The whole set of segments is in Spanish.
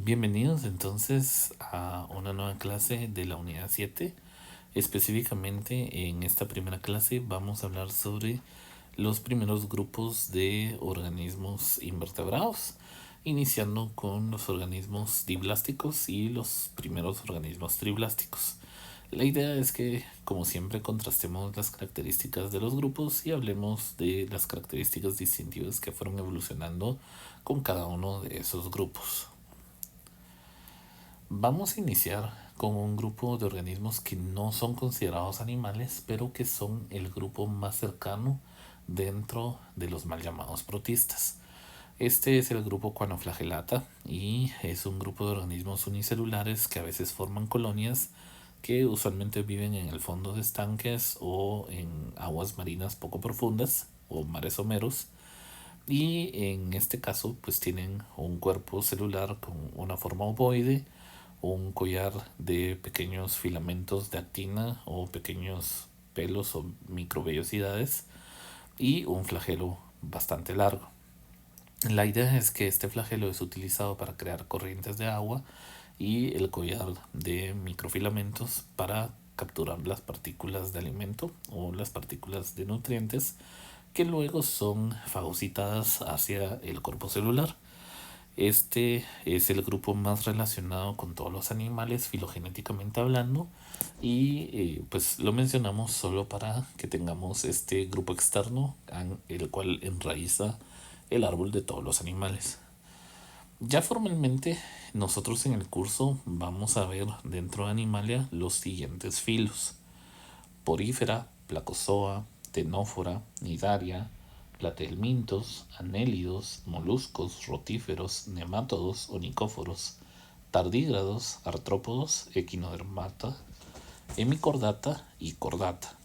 Bienvenidos entonces a una nueva clase de la unidad 7. Específicamente en esta primera clase vamos a hablar sobre los primeros grupos de organismos invertebrados, iniciando con los organismos diblásticos y los primeros organismos triblásticos. La idea es que, como siempre, contrastemos las características de los grupos y hablemos de las características distintivas que fueron evolucionando con cada uno de esos grupos. Vamos a iniciar con un grupo de organismos que no son considerados animales, pero que son el grupo más cercano dentro de los mal llamados protistas. Este es el grupo Quanoflagellata y es un grupo de organismos unicelulares que a veces forman colonias que usualmente viven en el fondo de estanques o en aguas marinas poco profundas o mares someros, y en este caso pues tienen un cuerpo celular con una forma ovoide, un collar de pequeños filamentos de actina o pequeños pelos o microvellosidades y un flagelo bastante largo. La idea es que este flagelo es utilizado para crear corrientes de agua y el collar de microfilamentos para capturar las partículas de alimento o las partículas de nutrientes que luego son fagocitadas hacia el cuerpo celular. Este es el grupo más relacionado con todos los animales filogenéticamente hablando y pues lo mencionamos solo para que tengamos este grupo externo el cual enraiza el árbol de todos los animales. Ya formalmente nosotros en el curso vamos a ver dentro de Animalia los siguientes filos: Porífera, Placozoa, Ctenófora, Nidaria, Platelmintos, Anélidos, moluscos, rotíferos, nemátodos, onicóforos, tardígrados, artrópodos, equinodermata, hemicordata y cordata.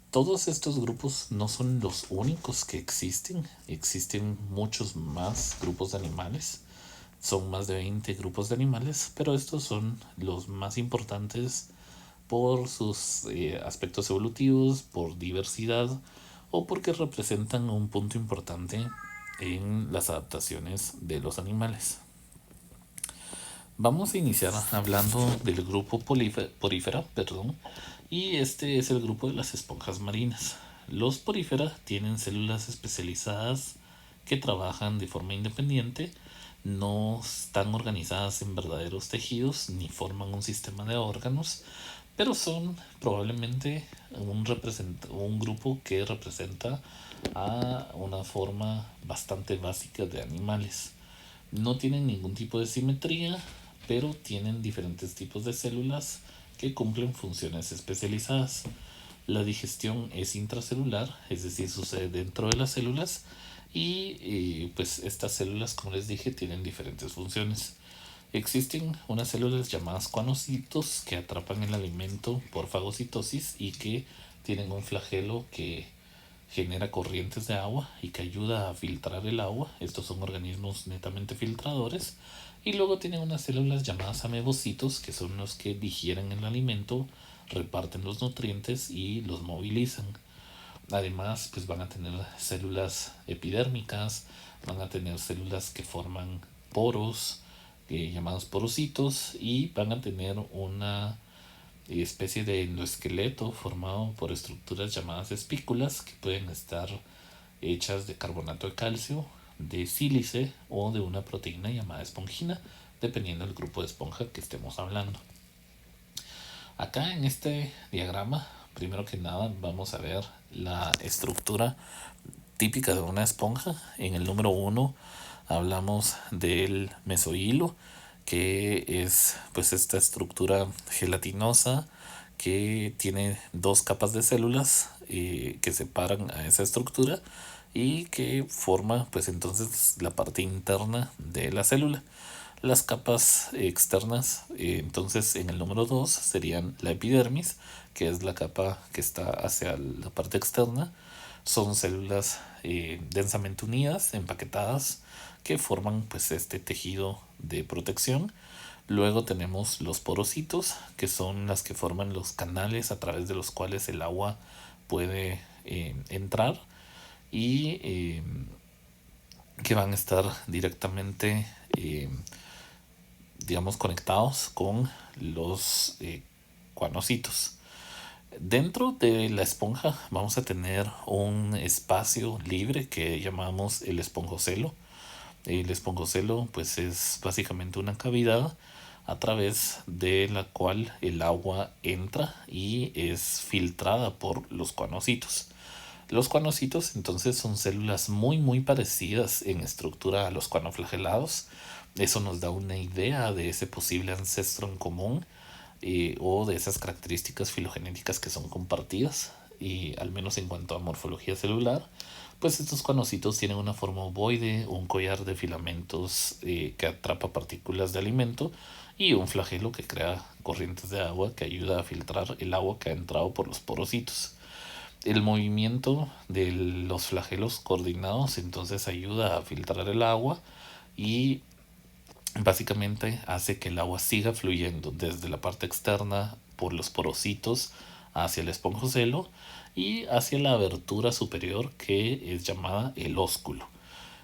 Todos estos grupos no son los únicos que existen muchos más grupos de animales, son más de 20 grupos de animales, pero estos son los más importantes por sus aspectos evolutivos, por diversidad o porque representan un punto importante en las adaptaciones de los animales. Vamos a iniciar hablando del grupo porífera, y este es el grupo de las esponjas marinas. Los porífera tienen células especializadas que trabajan de forma independiente, no están organizadas en verdaderos tejidos ni forman un sistema de órganos, pero son probablemente un grupo que representa a una forma bastante básica de animales. No tienen ningún tipo de simetría, pero tienen diferentes tipos de células que cumplen funciones especializadas. La digestión es intracelular, es decir, sucede dentro de las células y pues estas células, como les dije, tienen diferentes funciones. Existen unas células llamadas cuanocitos que atrapan el alimento por fagocitosis y que tienen un flagelo que genera corrientes de agua y que ayuda a filtrar el agua. Estos son organismos netamente filtradores. Y luego tienen unas células llamadas amebocitos, que son los que digieren el alimento, reparten los nutrientes y los movilizan. Además, pues van a tener células epidérmicas, van a tener células que forman poros, llamados porocitos, y van a tener una especie de endoesqueleto formado por estructuras llamadas espículas que pueden estar hechas de carbonato de calcio, de sílice o de una proteína llamada espongina, dependiendo del grupo de esponja que estemos hablando. Acá en este diagrama, primero que nada, vamos a ver la estructura típica de una esponja. En el número 1 hablamos del mesohilo, que es pues esta estructura gelatinosa que tiene dos capas de células que separan a esa estructura y que forma pues entonces la parte interna de la célula. Las capas externas, entonces en el número 2 serían la epidermis, que es la capa que está hacia la parte externa. Son células densamente unidas, empaquetadas, que forman pues este tejido de protección. Luego tenemos los porocitos, que son las que forman los canales a través de los cuales el agua puede entrar y que van a estar directamente digamos, conectados con los cuanocitos. Dentro de la esponja vamos a tener un espacio libre que llamamos el esponjocelo. El esponjocelo pues es básicamente una cavidad a través de la cual el agua entra y es filtrada por los cuanocitos. Los cuanocitos entonces son células muy parecidas en estructura a los cuanoflagelados. Eso nos da una idea de ese posible ancestro en común, o de esas características filogenéticas que son compartidas, y al menos en cuanto a morfología celular, pues estos cuanocitos tienen una forma ovoide, un collar de filamentos que atrapa partículas de alimento y un flagelo que crea corrientes de agua que ayuda a filtrar el agua que ha entrado por los porocitos. El movimiento de los flagelos coordinados entonces ayuda a filtrar el agua y básicamente hace que el agua siga fluyendo desde la parte externa por los porocitos hacia el esponjocelo y hacia la abertura superior que es llamada el ósculo.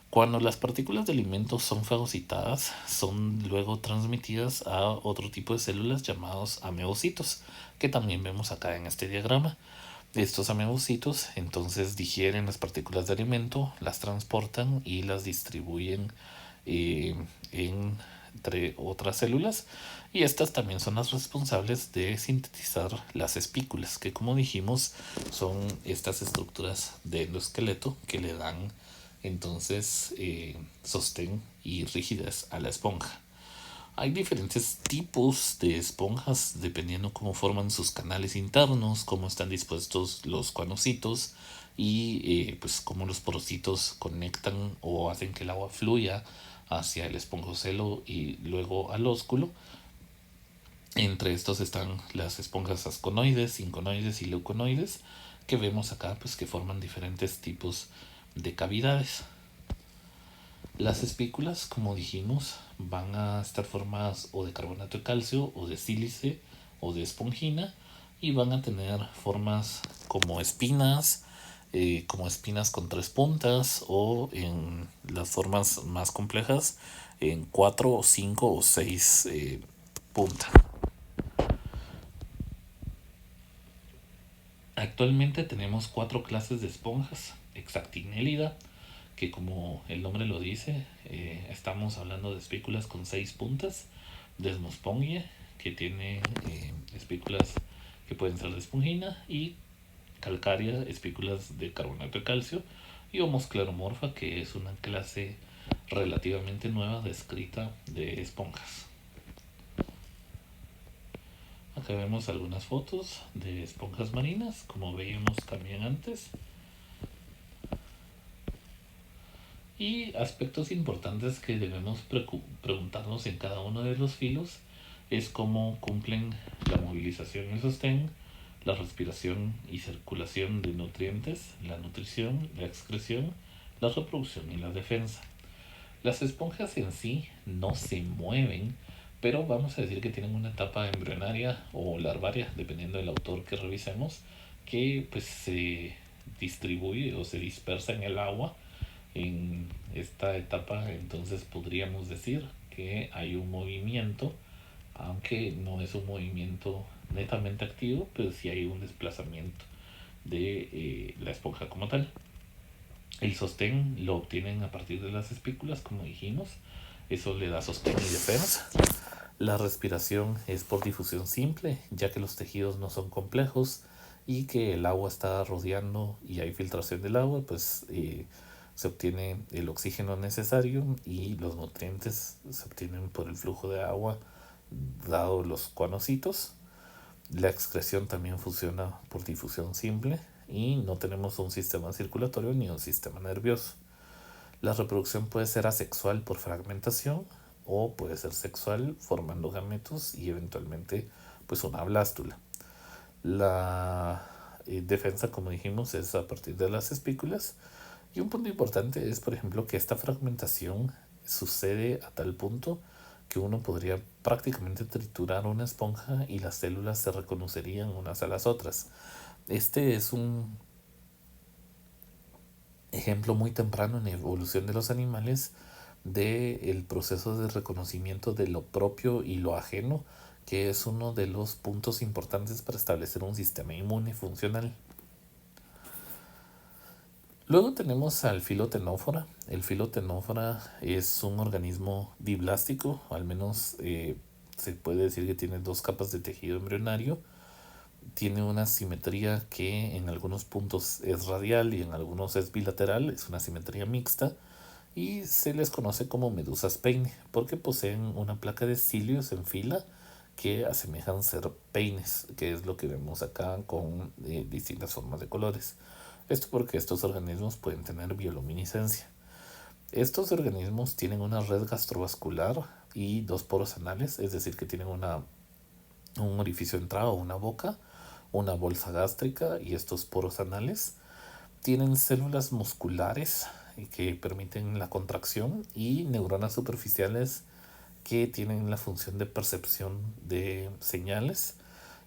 Cuando las partículas de alimento son fagocitadas, son luego transmitidas a otro tipo de células llamados amebocitos, que también vemos acá en este diagrama. Estos amebocitos entonces digieren las partículas de alimento, las transportan y las distribuyen eh, entre otras células, y estas también son las responsables de sintetizar las espículas, que como dijimos son estas estructuras de endoesqueleto que le dan entonces sostén y rigidez a la esponja. Hay diferentes tipos de esponjas dependiendo cómo forman sus canales internos, cómo están dispuestos los cuanocitos y pues cómo los porocitos conectan o hacen que el agua fluya hacia el esponjocelo y luego al ósculo. Entre estos están las esponjas asconoides, sinconoides y leuconoides, que vemos acá pues que forman diferentes tipos de cavidades. Las espículas, como dijimos, van a estar formadas o de carbonato de calcio, o de sílice, o de esponjina, y van a tener formas como espinas con 3 puntas, o en las formas más complejas, en 4 o 5 o 6 puntas. Actualmente tenemos 4 clases de esponjas: Hexactinellida, que como el nombre lo dice, estamos hablando de espículas con 6 puntas; Desmospongia, que tiene espículas que pueden ser de esponjina; y Calcárea, espículas de carbonato de calcio; y Homoscleromorfa, que es una clase relativamente nueva descrita de esponjas. Acá vemos algunas fotos de esponjas marinas, como veíamos también antes. Y aspectos importantes que debemos preguntarnos en cada uno de los filos es cómo cumplen la movilización y el sostén, la respiración y circulación de nutrientes, la nutrición, la excreción, la reproducción y la defensa. Las esponjas en sí no se mueven, pero vamos a decir que tienen una etapa embrionaria o larvaria, dependiendo del autor que revisemos, que pues se distribuye o se dispersa en el agua. En esta etapa entonces podríamos decir que hay un movimiento, aunque no es un movimiento netamente activo, pero sí hay un desplazamiento de la esponja como tal. El sostén lo obtienen a partir de las espículas, como dijimos. Eso le da sostén y defensa. La respiración es por difusión simple, ya que los tejidos no son complejos y que el agua está rodeando y hay filtración del agua, pues se obtiene el oxígeno necesario y los nutrientes se obtienen por el flujo de agua dado los cuanocitos. La excreción también funciona por difusión simple y no tenemos un sistema circulatorio ni un sistema nervioso. La reproducción puede ser asexual por fragmentación o puede ser sexual formando gametos y eventualmente pues una blástula. La defensa, como dijimos, es a partir de las espículas, y un punto importante es, por ejemplo, que esta fragmentación sucede a tal punto que uno podría prácticamente triturar una esponja y las células se reconocerían unas a las otras. Este es un ejemplo muy temprano en la evolución de los animales del proceso de reconocimiento de lo propio y lo ajeno, que es uno de los puntos importantes para establecer un sistema inmune funcional. Luego tenemos al Filotenófora. El Filotenófora es un organismo diblástico, al menos se puede decir que tiene dos capas de tejido embrionario. Tiene una simetría que en algunos puntos es radial y en algunos es bilateral, es una simetría mixta y se les conoce como medusas peine porque poseen una placa de cilios en fila que asemejan ser peines, que es lo que vemos acá con distintas formas de colores. Esto porque estos organismos pueden tener bioluminiscencia. Estos organismos tienen una red gastrovascular y dos poros anales, es decir, que tienen un orificio de entrada o una boca, una bolsa gástrica y estos poros anales. Tienen células musculares que permiten la contracción y neuronas superficiales que tienen la función de percepción de señales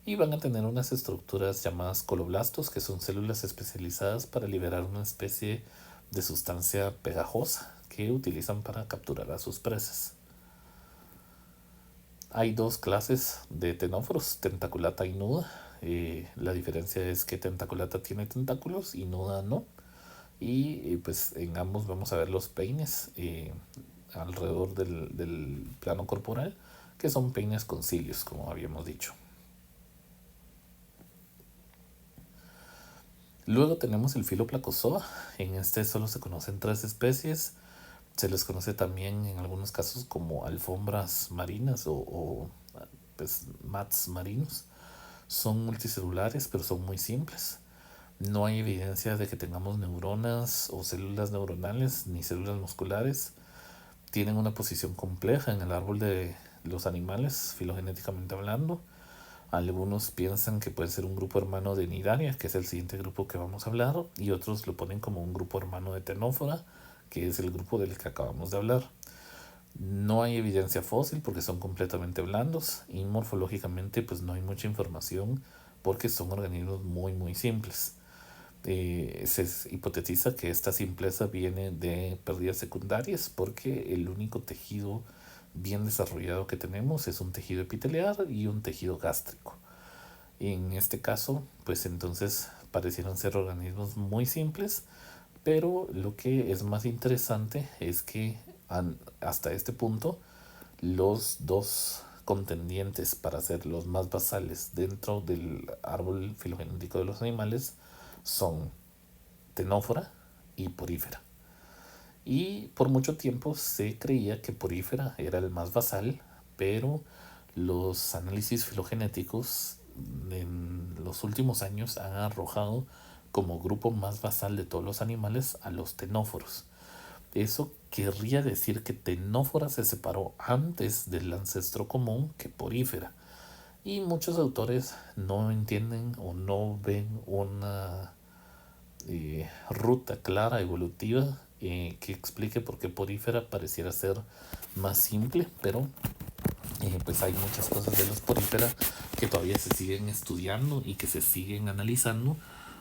y van a tener unas estructuras llamadas coloblastos, que son células especializadas para liberar una especie de sustancia pegajosa que utilizan para capturar a sus presas. Hay dos clases de tenóforos, tentaculata y nuda. La diferencia es que tentaculata tiene tentáculos y nuda no. Y pues en ambos vamos a ver los peines alrededor del plano corporal, que son peines con cilios, como habíamos dicho. Luego tenemos el Filoplacozoa. En este solo se conocen tres especies. Se les conoce también en algunos casos como alfombras marinas o pues, mats marinos. Son multicelulares, pero son muy simples. No hay evidencia de que tengamos neuronas o células neuronales ni células musculares. Tienen una posición compleja en el árbol de los animales, filogenéticamente hablando. Algunos piensan que puede ser un grupo hermano de Cnidaria, que es el siguiente grupo que vamos a hablar, y otros lo ponen como un grupo hermano de Tenófora, que es el grupo del que acabamos de hablar. No hay evidencia fósil porque son completamente blandos y morfológicamente pues no hay mucha información porque son organismos muy simples. Se hipotetiza que esta simpleza viene de pérdidas secundarias porque el único tejido bien desarrollado que tenemos es un tejido epitelial y un tejido gástrico. En este caso, pues entonces parecieron ser organismos muy simples, pero lo que es más interesante es que hasta este punto los dos contendientes para ser los más basales dentro del árbol filogenético de los animales son Tenófora y Porífera. Y por mucho tiempo se creía que Porífera era el más basal, pero los análisis filogenéticos en los últimos años han arrojado como grupo más basal de todos los animales a los tenóforos. Eso querría decir que Tenófora se separó antes del ancestro común que Porífera. Y muchos autores no entienden o no ven una ruta clara evolutiva que explique por qué Porífera pareciera ser más simple, pero pues hay muchas cosas de los Porífera que todavía se siguen estudiando y que se siguen analizando.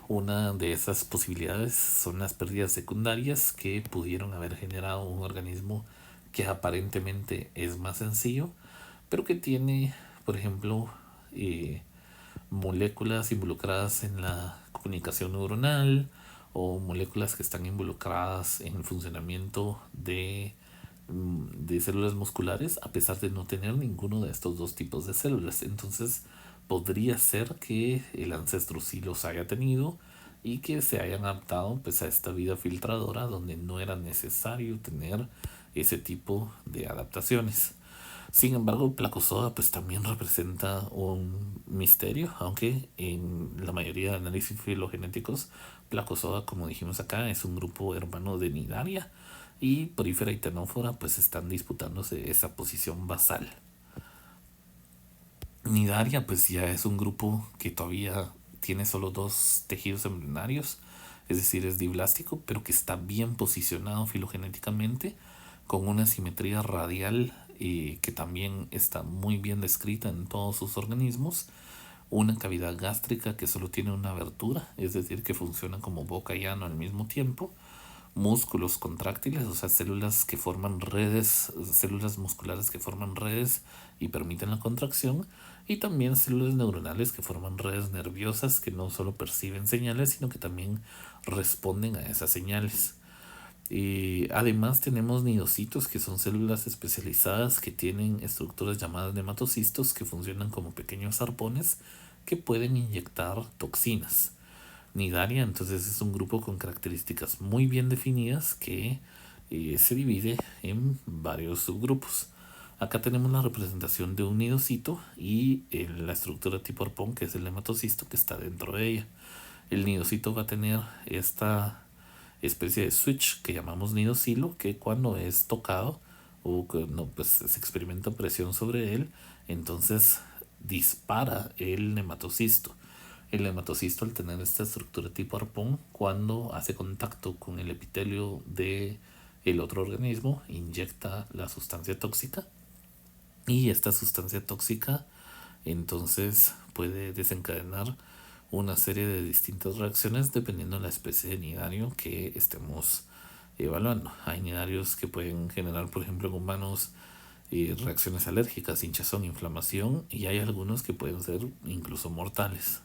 Una de esas posibilidades son las pérdidas secundarias que pudieron haber generado un organismo que aparentemente es más sencillo, pero que tiene, por ejemplo, moléculas involucradas en la comunicación neuronal o moléculas que están involucradas en el funcionamiento de células musculares a pesar de no tener ninguno de estos dos tipos de células. Entonces podría ser que el ancestro sí los haya tenido y que se hayan adaptado pues a esta vida filtradora donde no era necesario tener ese tipo de adaptaciones. Sin embargo, Placozoa pues también representa un misterio, aunque en la mayoría de análisis filogenéticos, Placozoa, como dijimos acá, es un grupo hermano de Cnidaria y Porífera y Tenófora pues están disputándose esa posición basal. Cnidaria pues ya es un grupo que todavía tiene solo dos tejidos embrionarios, es decir, es diblástico, pero que está bien posicionado filogenéticamente, con una simetría radial que también está muy bien descrita en todos sus organismos, una cavidad gástrica que solo tiene una abertura, es decir, que funciona como boca y ano al mismo tiempo, músculos contráctiles, o sea, células que forman redes, células musculares que forman redes y permiten la contracción, y también células neuronales que forman redes nerviosas que no solo perciben señales, sino que también responden a esas señales. Y además tenemos nidocitos, que son células especializadas que tienen estructuras llamadas nematocistos, que funcionan como pequeños arpones que pueden inyectar toxinas. Nidaria entonces es un grupo con características muy bien definidas que se divide en varios subgrupos. Acá tenemos la representación de un nidocito y la estructura tipo arpón, que es el nematocisto que está dentro de ella. El nidocito va a tener esta especie de switch que llamamos nidocilo, que cuando es tocado o que no, pues se experimenta presión sobre él, entonces dispara el nematocisto. El nematocisto, al tener esta estructura tipo arpón, cuando hace contacto con el epitelio de el otro organismo, inyecta la sustancia tóxica, y esta sustancia tóxica entonces puede desencadenar una serie de distintas reacciones dependiendo de la especie de nidario que estemos evaluando. Hay nidarios que pueden generar, por ejemplo, en humanos, reacciones alérgicas, hinchazón, inflamación, y hay algunos que pueden ser incluso mortales.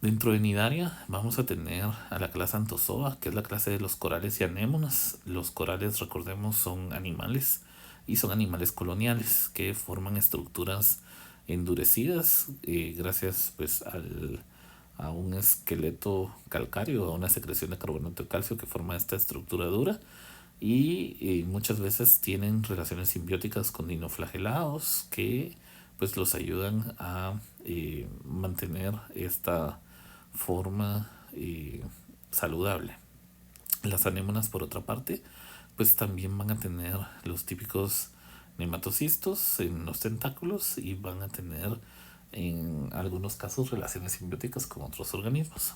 Dentro de Nidaria vamos a tener a la clase Anthozoa, que es la clase de los corales y anémonas. Los corales, recordemos, son animales, y son animales coloniales que forman estructuras endurecidas gracias pues a un esqueleto calcáreo, a una secreción de carbonato de calcio que forma esta estructura dura, y muchas veces tienen relaciones simbióticas con dinoflagelados que pues los ayudan a mantener esta forma saludable. Las anémonas, por otra parte, pues también van a tener los típicos nematocistos en los tentáculos y van a tener en algunos casos relaciones simbióticas con otros organismos.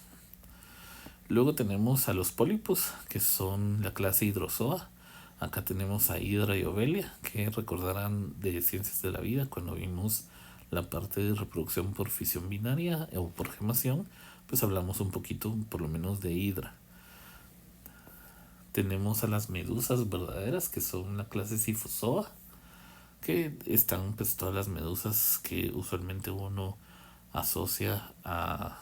Luego tenemos a los pólipos, que son la clase Hydrozoa. Acá tenemos a Hidra y Ovelia, que recordarán de Ciencias de la Vida cuando vimos la parte de reproducción por fisión binaria o por gemación, pues hablamos un poquito por lo menos de Hidra. Tenemos a las medusas verdaderas, que son la clase Scyphozoa, que están pues todas las medusas que usualmente uno asocia a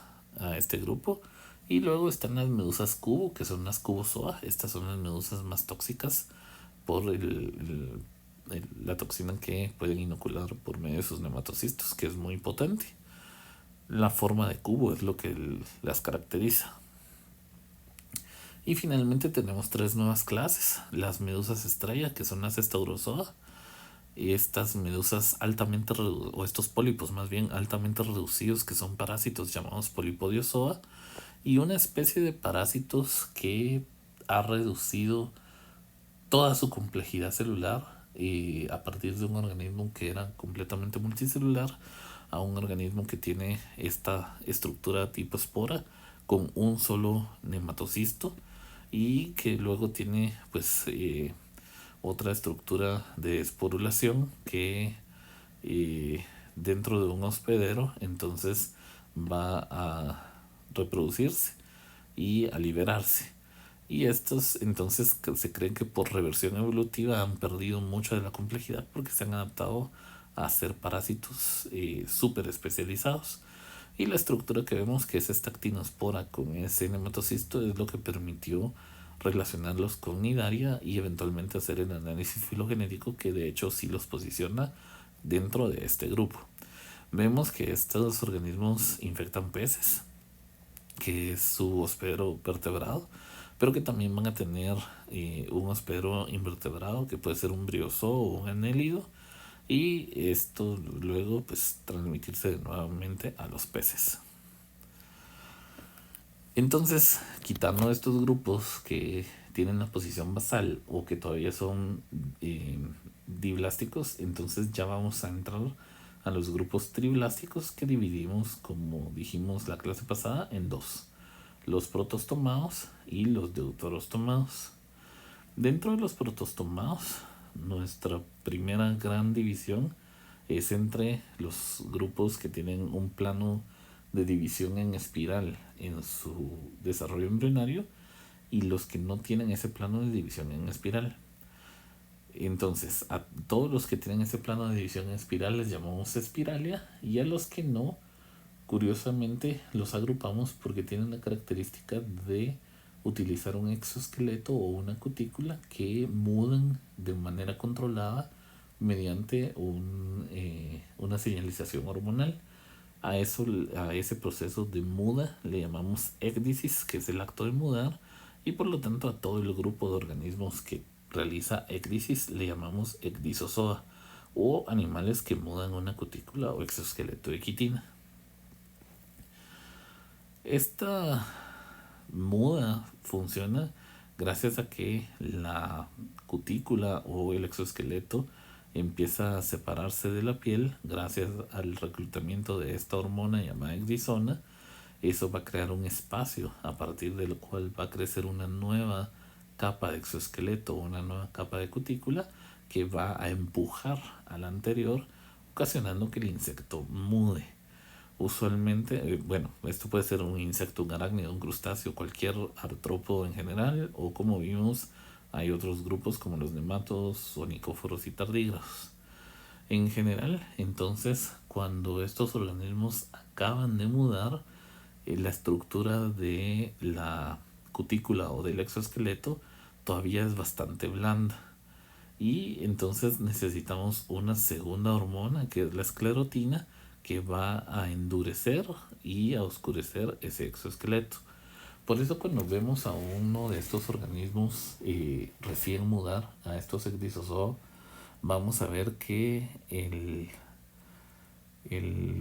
este grupo. Y luego están las medusas cubo, que son las cubozoa. Estas son las medusas más tóxicas por la toxina que pueden inocular por medio de sus nematocistos, que es muy potente. La forma de cubo es lo que las caracteriza. Y finalmente tenemos tres nuevas clases: las medusas estrella, que son las Staurozoa. Y estas medusas altamente o estos pólipos más bien altamente reducidos, que son parásitos llamados polipodiozoa, y una especie de parásitos que ha reducido toda su complejidad celular a partir de un organismo que era completamente multicelular a un organismo que tiene esta estructura tipo espora con un solo nematocisto, y que luego tiene pues otra estructura de esporulación que dentro de un hospedero entonces va a reproducirse y a liberarse. Y estos entonces se creen que por reversión evolutiva han perdido mucho de la complejidad porque se han adaptado a ser parásitos súper especializados. Y la estructura que vemos, que es esta actinospora con ese nematocisto, es lo que permitió relacionarlos con Nidaria y eventualmente hacer el análisis filogenético, que de hecho sí los posiciona dentro de este grupo. Vemos que estos organismos infectan peces, que es su hospedero vertebrado, pero que también van a tener un hospedero invertebrado, que puede ser un briozoo o un anélido, y esto luego pues transmitirse nuevamente a los peces. Entonces, quitando estos grupos que tienen la posición basal o que todavía son diblásticos, entonces ya vamos a entrar a los grupos triblásticos, que dividimos, como dijimos la clase pasada, en dos: los protostomados y los deuterostomados. Dentro de los protostomados, nuestra primera gran división es entre los grupos que tienen un plano de división en espiral en su desarrollo embrionario, y los que no tienen ese plano de división en espiral. Entonces, a todos los que tienen ese plano de división en espiral les llamamos espiralia, y a los que no, curiosamente, los agrupamos porque tienen la característica de utilizar un exoesqueleto o una cutícula que mudan de manera controlada mediante una señalización hormonal. A ese proceso de muda le llamamos ecdisis, que es el acto de mudar, y por lo tanto a todo el grupo de organismos que realiza ecdisis le llamamos ecdysozoa, o animales que mudan una cutícula o exoesqueleto de quitina. Esta muda funciona gracias a que la cutícula o el exoesqueleto empieza a separarse de la piel gracias al reclutamiento de esta hormona llamada ecdisona. Eso va a crear un espacio a partir del cual va a crecer una nueva capa de exoesqueleto o una nueva capa de cutícula que va a empujar a la anterior, ocasionando que el insecto mude. Usualmente, esto puede ser un insecto, un arácnido, un crustáceo, cualquier artrópodo en general, o como vimos, hay otros grupos como los nematodos, onicóforos y tardígrados. En general, entonces, cuando estos organismos acaban de mudar, la estructura de la cutícula o del exoesqueleto todavía es bastante blanda. Y entonces necesitamos una segunda hormona, que es la esclerotina, que va a endurecer y a oscurecer ese exoesqueleto. Por eso cuando vemos a uno de estos organismos recién mudar, a estos ecdysozoa, vamos a ver que el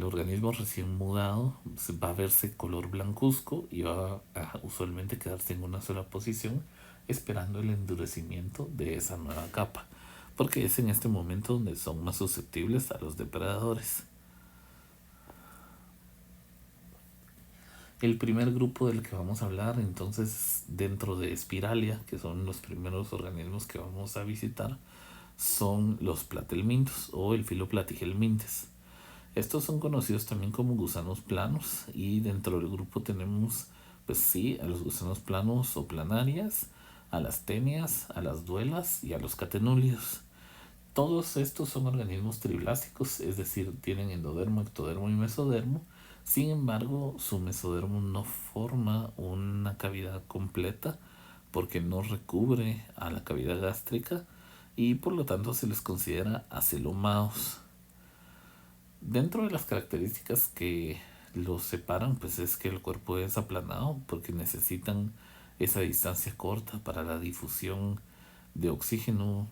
organismo recién mudado va a verse color blancuzco y va a usualmente quedarse en una sola posición esperando el endurecimiento de esa nueva capa, porque es en este momento donde son más susceptibles a los depredadores. El primer grupo del que vamos a hablar, entonces, dentro de Spiralia, que son los primeros organismos que vamos a visitar, son los platelmintos o el filo platigelmintes. Estos son conocidos también como gusanos planos, y dentro del grupo tenemos, pues sí, a los gusanos planos o planarias, a las tenias, a las duelas y a los catenúlidos. Todos estos son organismos triblásticos, es decir, tienen endodermo, ectodermo y mesodermo. Sin embargo, su mesodermo no forma una cavidad completa porque no recubre a la cavidad gástrica, y por lo tanto se les considera acelomados. Dentro de las características que los separan, pues es que el cuerpo es aplanado porque necesitan esa distancia corta para la difusión de oxígeno,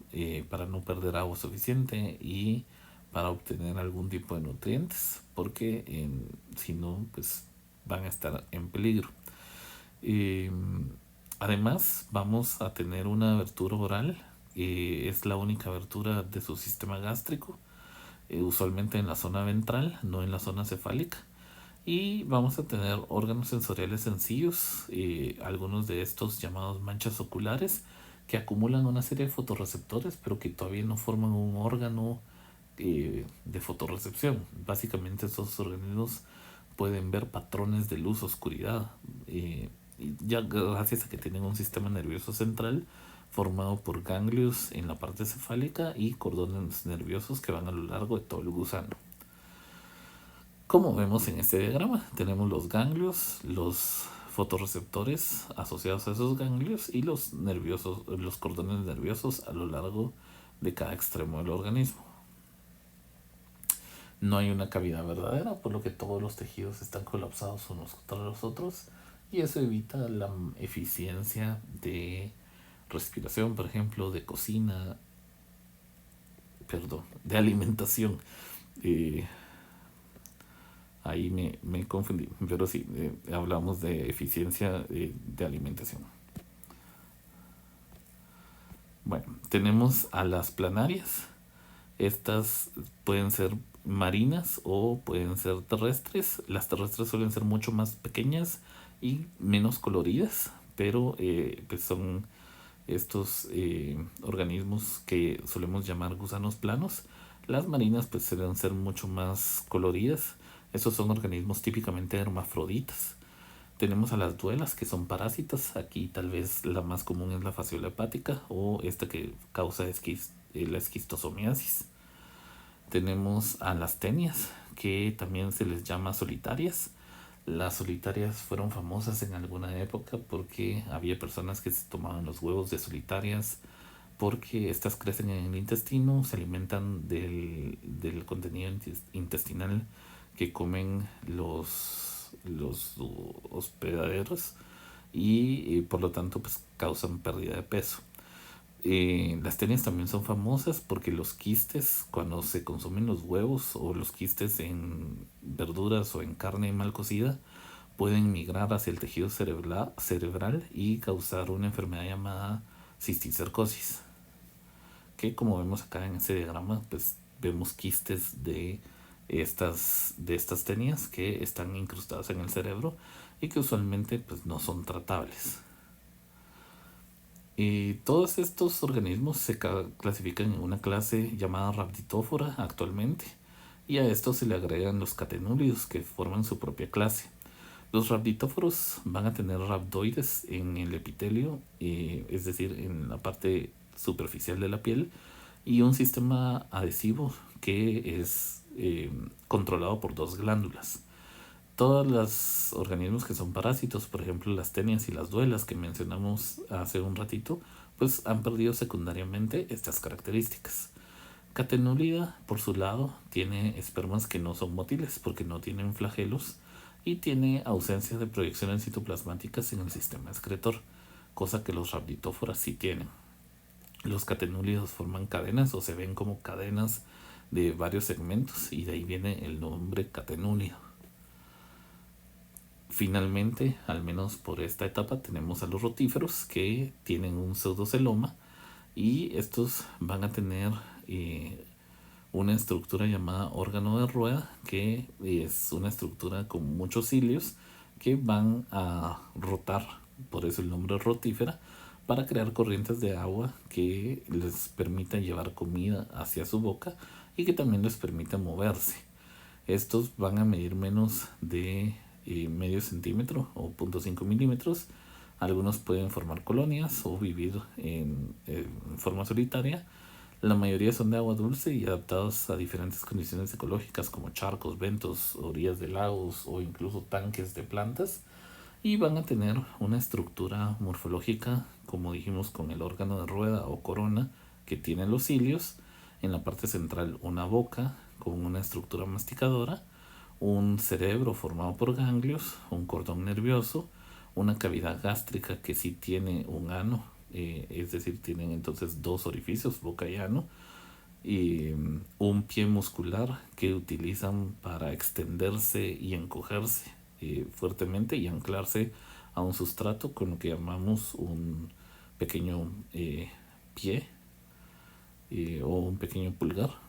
para no perder agua suficiente y para obtener algún tipo de nutrientes, porque si no, pues van a estar en peligro. Además, vamos a tener una abertura oral, es la única abertura de su sistema gástrico, usualmente en la zona ventral, no en la zona cefálica. Y vamos a tener órganos sensoriales sencillos, algunos de estos llamados manchas oculares, que acumulan una serie de fotorreceptores, pero que todavía no forman un órgano de fotorrecepción. Básicamente estos organismos pueden ver patrones de luz, oscuridad, y ya gracias a que tienen un sistema nervioso central formado por ganglios en la parte cefálica y cordones nerviosos que van a lo largo de todo el gusano. Como vemos en este diagrama, tenemos los ganglios, los fotorreceptores asociados a esos ganglios y los cordones nerviosos a lo largo de cada extremo del organismo. No hay una cavidad verdadera, por lo que todos los tejidos están colapsados unos contra los otros, y eso evita la eficiencia de respiración, por ejemplo, de cocina, de alimentación. Ahí me confundí, pero sí, hablamos de eficiencia de alimentación. Bueno, tenemos a las planarias. Estas pueden ser marinas o pueden ser terrestres. Las terrestres suelen ser mucho más pequeñas y menos coloridas, pero pues son estos organismos que solemos llamar gusanos planos. Las marinas pues suelen ser mucho más coloridas. Estos son organismos típicamente hermafroditas. Tenemos a las duelas, que son parásitos. Aquí tal vez la más común es la fasciola hepática o esta que causa la esquistosomiasis. Tenemos a las tenias, que también se les llama solitarias. Las solitarias fueron famosas en alguna época porque había personas que se tomaban los huevos de solitarias porque estas crecen en el intestino, se alimentan del contenido intestinal que comen los hospedaderos y por lo tanto pues causan pérdida de peso. Las tenias también son famosas porque los quistes, cuando se consumen los huevos o los quistes en verduras o en carne mal cocida, pueden migrar hacia el tejido cerebral y causar una enfermedad llamada cisticercosis, que como vemos acá en este diagrama, pues vemos quistes de estas tenias que están incrustadas en el cerebro y que usualmente pues no son tratables. Y todos estos organismos se clasifican en una clase llamada Rhabditófora actualmente, y a esto se le agregan los catenúlidos que forman su propia clase. Los rhabditóforos van a tener rhabdoides en el epitelio, es decir, en la parte superficial de la piel, y un sistema adhesivo que es controlado por dos glándulas. Todos los organismos que son parásitos, por ejemplo las tenias y las duelas que mencionamos hace un ratito, pues han perdido secundariamente estas características. Catenolida, por su lado, tiene espermas que no son mótiles porque no tienen flagelos y tiene ausencia de proyecciones citoplasmáticas en el sistema excretor, cosa que los rhabditóforas sí tienen. Los catenúlidos forman cadenas o se ven como cadenas de varios segmentos y de ahí viene el nombre catenúlido. Finalmente, al menos por esta etapa, tenemos a los rotíferos que tienen un pseudoceloma y estos van a tener una estructura llamada órgano de rueda, que es una estructura con muchos cilios que van a rotar, por eso el nombre rotífera, para crear corrientes de agua que les permitan llevar comida hacia su boca y que también les permita moverse. Estos van a medir menos de medio centímetro o 0.5 milímetros. Algunos pueden formar colonias o vivir en forma solitaria. La mayoría son de agua dulce y adaptados a diferentes condiciones ecológicas como charcos, ventos, orillas de lagos o incluso tanques de plantas. Y van a tener una estructura morfológica, como dijimos, con el órgano de rueda o corona que tienen los cilios. En la parte central una boca con una estructura masticadora, un cerebro formado por ganglios, un cordón nervioso, una cavidad gástrica que sí tiene un ano, es decir, tienen entonces dos orificios, boca y ano, y un pie muscular que utilizan para extenderse y encogerse fuertemente y anclarse a un sustrato con lo que llamamos un pequeño pie o un pequeño pulgar.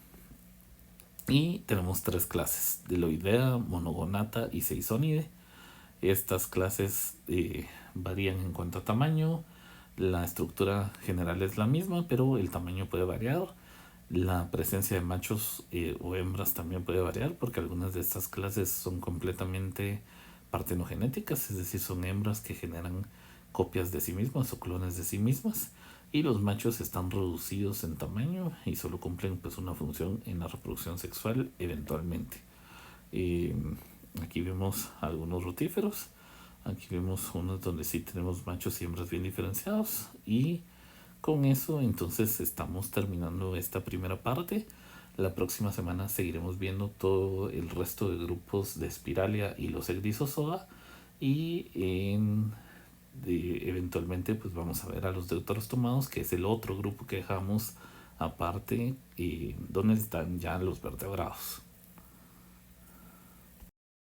Y tenemos tres clases: Deloidea, Monogonata y Seisonide. Estas clases varían en cuanto a tamaño. La estructura general es la misma, pero el tamaño puede variar. La presencia de machos o hembras también puede variar, porque algunas de estas clases son completamente partenogenéticas, es decir, son hembras que generan copias de sí mismas o clones de sí mismas, y los machos están reducidos en tamaño y solo cumplen pues una función en la reproducción sexual eventualmente. Aquí vemos algunos rotíferos. Aquí vemos unos donde sí tenemos machos y hembras bien diferenciados. Y con eso entonces estamos terminando esta primera parte. La próxima semana seguiremos viendo todo el resto de grupos de Spiralia y los Egrisozoa. Y eventualmente pues vamos a ver a los deuterostomados, que es el otro grupo que dejamos aparte y donde están ya los vertebrados.